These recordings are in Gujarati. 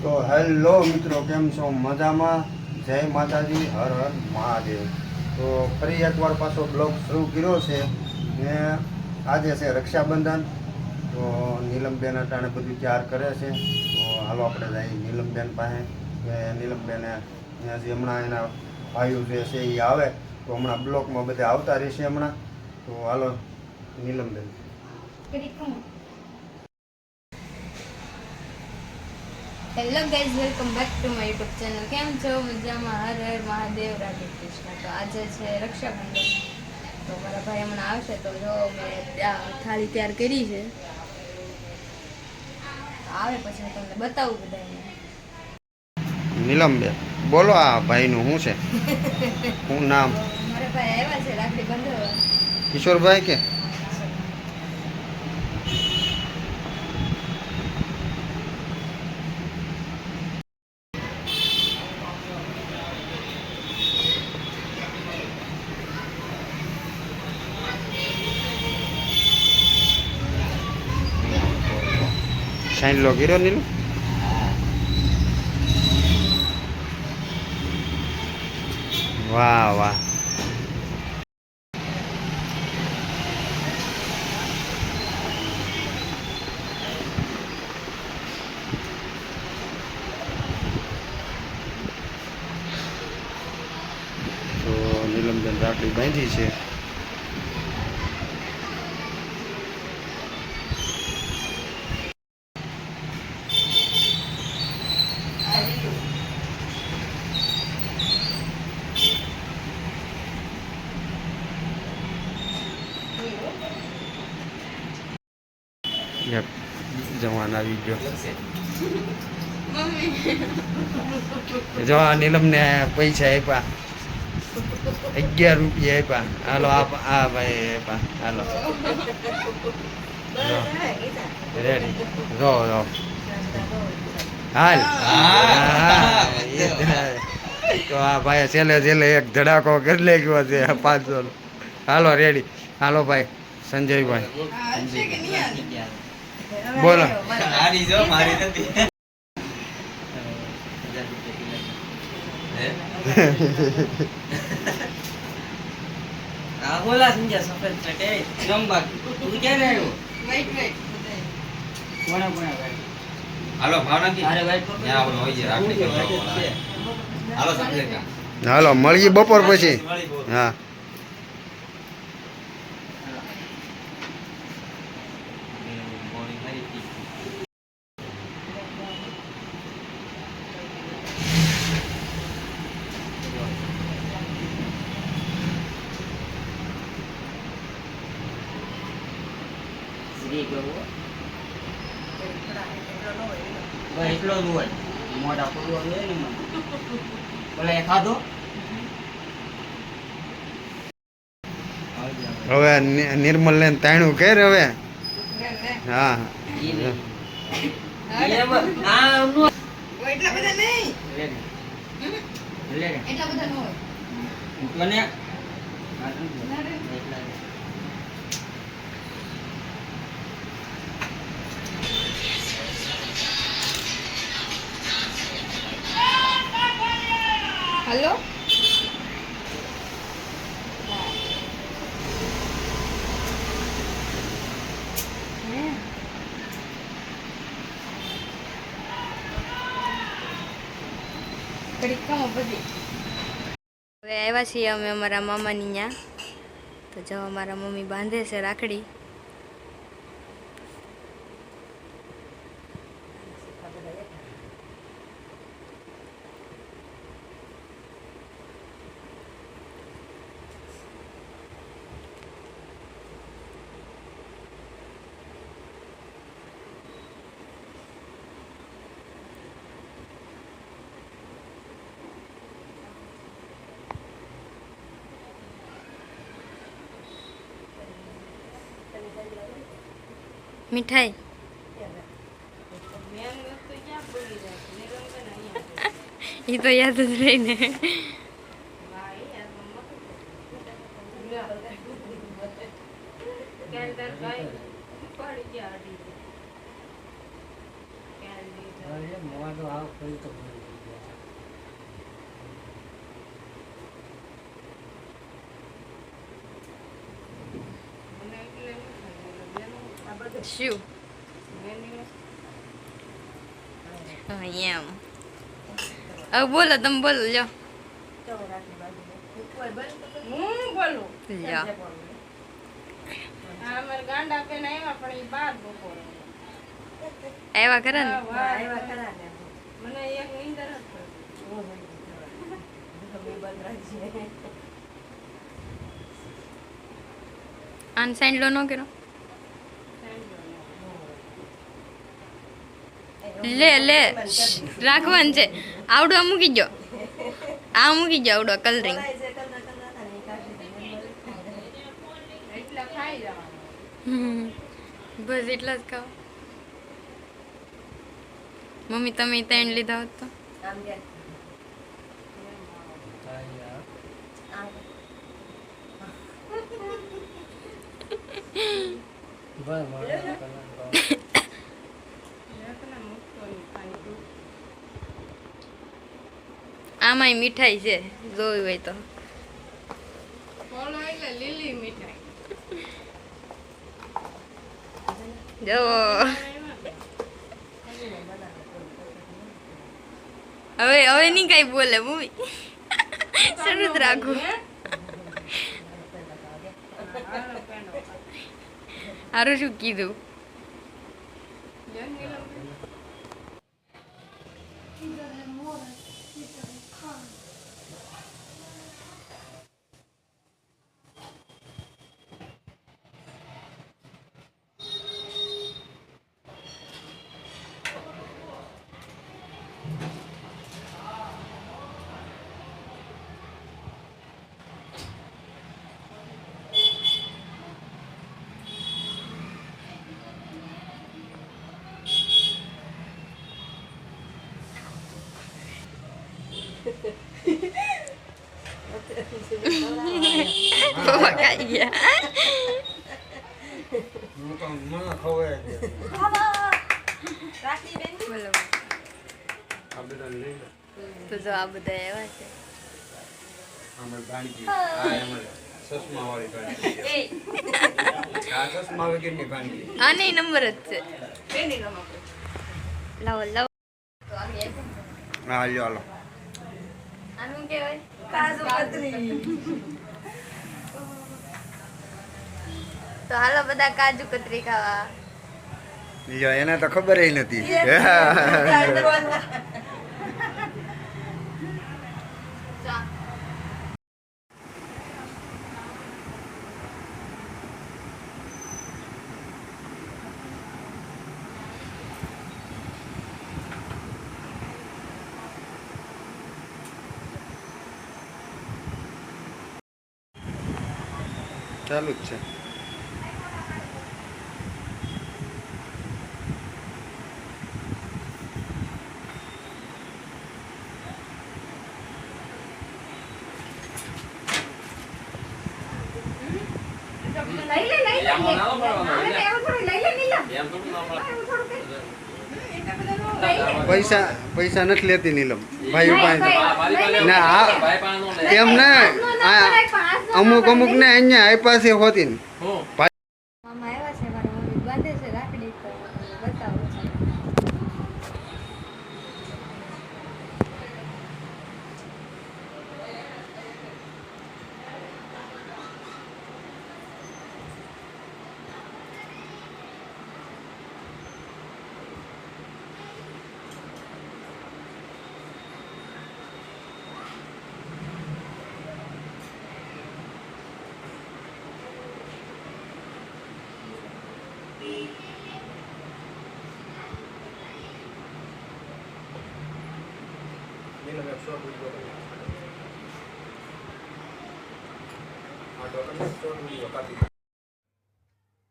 તો હેલો મિત્રો, કેમ છો? મજામાં? જય માતાજી, હર હર મહાદેવ. તો ફરી એકવાર પાછો બ્લોગ શરૂ કર્યો છે ને આજે છે રક્ષાબંધન. તો નીલમબેન અટાણે બધું તૈયાર કરે છે. તો હાલો આપણે જઈએ નીલમબેન પાસે કે નીલમબેને હજી હમણાં એના ભાઈઓ જે છે એ આવે તો હમણાં બ્લોકમાં બધા આવતા રહેશે હમણાં. તો હાલો Neelamben. Hello guys, welcome back to my YouTube channel. કેમ છો? મજામાં? હર હર મહાદેવ, રાધે કૃષ્ણ. તો આજે છે રક્ષાબંધન. તો મારા ભાઈ હમણાં આવશે તો જો મેં થાળી તૈયાર કરી છે. આવે પછી હું તમને બતાવું બધાને. નીલમબેન બોલો, આ ભાઈનું શું છે? શું નામ? મારા ભાઈ આવ્યા છે રાખડી બંધાવવા. કિશોરભાઈ કે? સાઈન લો કર્યો નીલુ. વાહ વાહ. તો નીલમબેન રાખડી બાંધી છે. જવાન આવી ગયો. જો આ નીલમને પૈસા આપ્યા, 11 રૂપિયા આપ્યા. હાલો આ ભાઈ આપ્યા. હાલો રેડી. જો જો હાલ. તો આ ભાઈ છેલ્લે એક ધડાકો કરી લે ગયો છે 500. હાલો રેડી. હાલો ભાઈ સંજયભાઈ બોલો. બોલા સંજય સફેદ ચટે નંબર તું ક્યારે આવ્યો? વેઇટ કોના કોના ભાઈ? હાલો ભાવનાથી અરે ભાઈ ત્યાં આપણો હોય છે રાખડી કરવા. હાલો સમજેગા. હાલો મળીએ બપોર પછી. હા શ્રી પ્રભુ ભાઈ એટલો જ હોય મોટા પડવા હોય ને બોલે એ ખાધો હવે નિર્મલ ને તાણું કર હવે. હા એટલા બધા નહીં. એટલા બધા ન હોય. હલો હવે આવ્યા છીએ અમે અમારા મામાની ત્યાં. તો જો અમારા મમ્મી બાંધે છે રાખડી. મીઠાઈ એ તો યાદ જ રહી ને. શું એમ હવે બોલો તમે બોલો લ્યો હું બોલું લ્યો અમારે ગાંડા પેન આવ્યા પણ એ બાર બપોરે આવ્યા કરે ને મને એક નીંદર જ આન સાઈડ લો ન કર્યો લે રાખવાનું છે આવડો આ મૂકી ગયો આ મૂકી ગયો આવડો કલરિંગ એટલે ખાઈ જવાનું બસ એટલા જ ખાઓ મમ્મી તમે ત્રણ લીધા હોત તો આમાંય મીઠાઈ છે જોયું હોય તો ફોલો એટલે લીલી મીઠાઈ જો હવે નહીં કઈ બોલે મમ્મી શરૂ જ રાખું હારું શું કીધું પપ્પા ખાઈ ગયા હું તો મને ખવાય છે બોલો આ બધા લઈ લો તો જો આ બધા એવા છે અમાર ગાંડી આ અમાર ચશ્મા વાળી ગાંડી આ ચશ્મા વગરની ગાંડી આ નહીં નંબર જ છે લાવો લાવો તો આગે હા લ્યો હાલો આનું કહેવાય કાજુ કતરી તો હાલો બધા કાજુ કતરી ખાવા લ્યો એને તો ખબર નથી ચા ચાલુ જ છે પૈસા પૈસા નથી લેતી નીલમ ભાઈ પાસે ના આ એમ ને અમુક અમુક ને અહીંયા આપ્યા છે હોતી ને મામા આવ્યા છે મારા મમ્મી બાંધે છે રાખડી તો બતાવું છું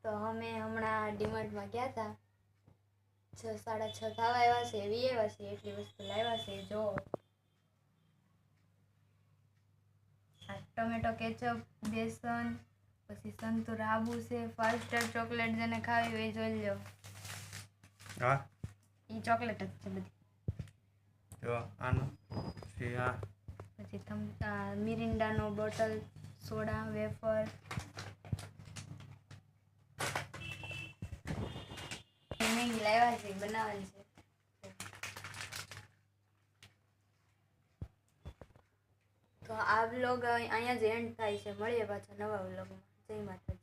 તો અમે હમણાં ડીમાર્ટમાં ગયા હતા 6 સાડા 6 થવા આવ્યા છે એવી આવ્યા છે એટલી વસ્તુ લાવ્યા છે જો આ ટોમેટો કેચઅપ બેસન પછી સંતૂર આબુ છે ફાસ્ટર ચોકલેટ જેને ખાવી હોય એ જોઈ લો હા એ ચોકલેટ જ છે બધી તો આનો પછી આ પછી મિરિન્ડાનો બોટલ, સોડા, વેફર, મેગી લાવ્યા છે બનાવવાની છે. તો આ વ્લોગ અહીંયા જ એન્ડ થાય છે. મળીએ પાછા નવા વ્લોગમાં. જય માતાજી.